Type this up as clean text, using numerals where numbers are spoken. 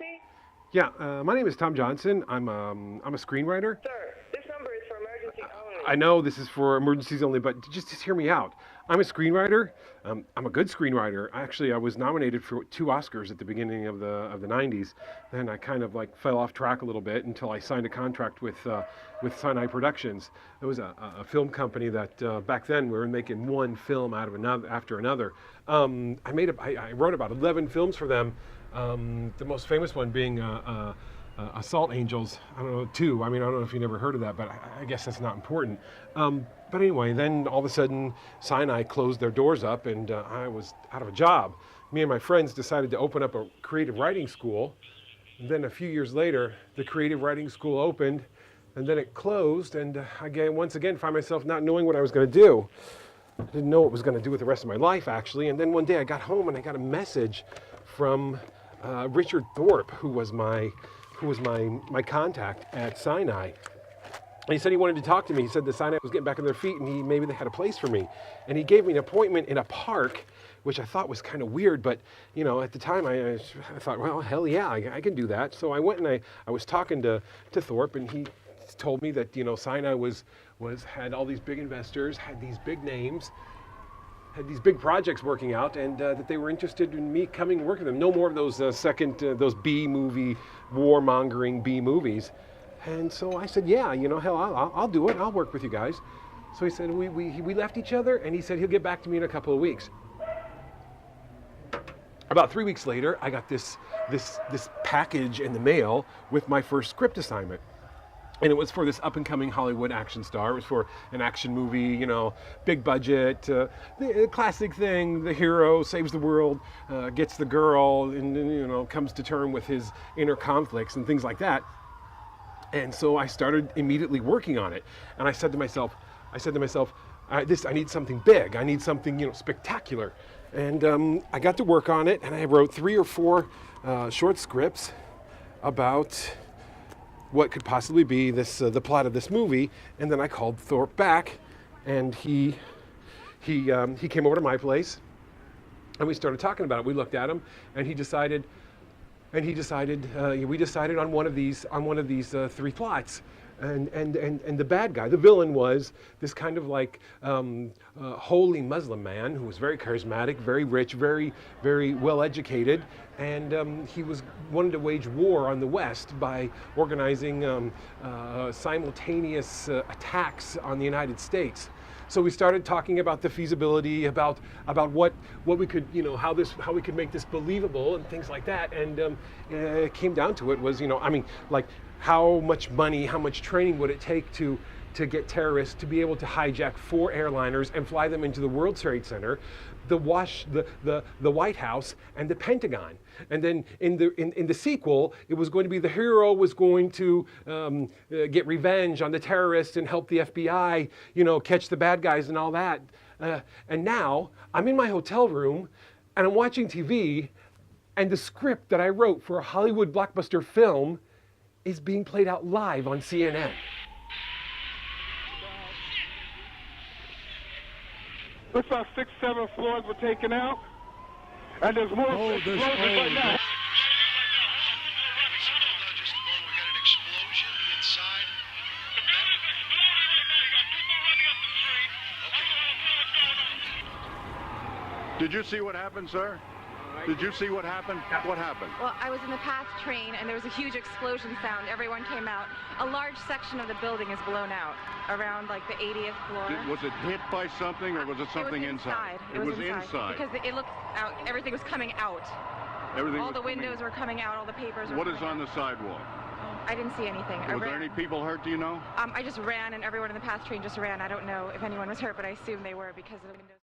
emergency? Yeah, my name is Tom Johnson. I'm a screenwriter. Sir, this number is for emergency only. I know this is for emergencies only, but just hear me out. I'm a screenwriter. I'm a good screenwriter. Actually, I was nominated for 2 Oscars at the beginning of the 90s. Then I kind of like fell off track a little bit until I signed a contract with Sinai Productions. It was a film company that back then we were making one film out of another after another. I wrote about 11 films for them. The most famous one being Assault Angels. I don't know, 2. I mean, I don't know if you never heard of that, but I guess that's not important. But anyway, then all of a sudden, Sinai closed their doors up, and I was out of a job. Me and my friends decided to open up a creative writing school. And then a few years later, the creative writing school opened, and then it closed, and I once again find myself not knowing what I was going to do. I didn't know what I was going to do with the rest of my life, actually. And then one day I got home and I got a message from Richard Thorpe, who was my contact at Sinai. And he said he wanted to talk to me. He said the Sinai was getting back on their feet and maybe they had a place for me. And he gave me an appointment in a park, which I thought was kind of weird, but you know, at the time I thought, well, hell yeah, I can do that. So I went and I was talking to Thorpe, and he told me that, you know, Sinai had all these big investors, had these big names, had these big projects working out, and that they were interested in me coming and working with them. No more of those those B-movie, warmongering B movies. And so I said, yeah, you know, hell, I'll do it. I'll work with you guys. So he said, we left each other, and he said he'll get back to me in a couple of weeks. About 3 weeks later, I got this package in the mail with my first script assignment. And it was for this up-and-coming Hollywood action star. It was for an action movie, you know, big budget, the classic thing, the hero saves the world, gets the girl, and, you know, comes to terms with his inner conflicts and things like that. And so I started immediately working on it. And I said to myself, I need something big. I need something, you know, spectacular. And I got to work on it, and I wrote 3 or 4 short scripts about what could possibly be the plot of this movie. And then I called Thorpe back, and he came over to my place, and we started talking about it. We looked at him, and we decided on one of these 3 plots. And the bad guy, the villain, was this kind of like holy Muslim man who was very charismatic, very rich, very, very well educated, and he wanted to wage war on the West by organizing simultaneous attacks on the United States. So we started talking about the feasibility, about what we could, you know, how we could make this believable and things like that. And it came down to it was, you know, I mean, like, how much money, how much training would it take to get terrorists to be able to hijack 4 airliners and fly them into the World Trade Center, the White House, and the Pentagon. And then in the sequel, it was going to be the hero was going to get revenge on the terrorists and help the FBI, you know, catch the bad guys and all that. And now I'm in my hotel room and I'm watching TV, and the script that I wrote for a Hollywood blockbuster film is being played out live on CNN. Looks like 6, 7 floors were taken out, and there's more explosions right now. Did you see what happened, sir? Did you see what happened? What happened? Well, I was in the past train, and there was a huge explosion sound. Everyone came out. A large section of the building is blown out, around like the 80th floor. Was it hit by something, or was it something inside? It was inside. Because it looked out, everything was coming out. All the windows were coming out, all the papers were coming out. What is on the sidewalk? I didn't see anything. Was there any people hurt, do you know? I just ran, and everyone in the past train just ran. I don't know if anyone was hurt, but I assume they were because of the windows.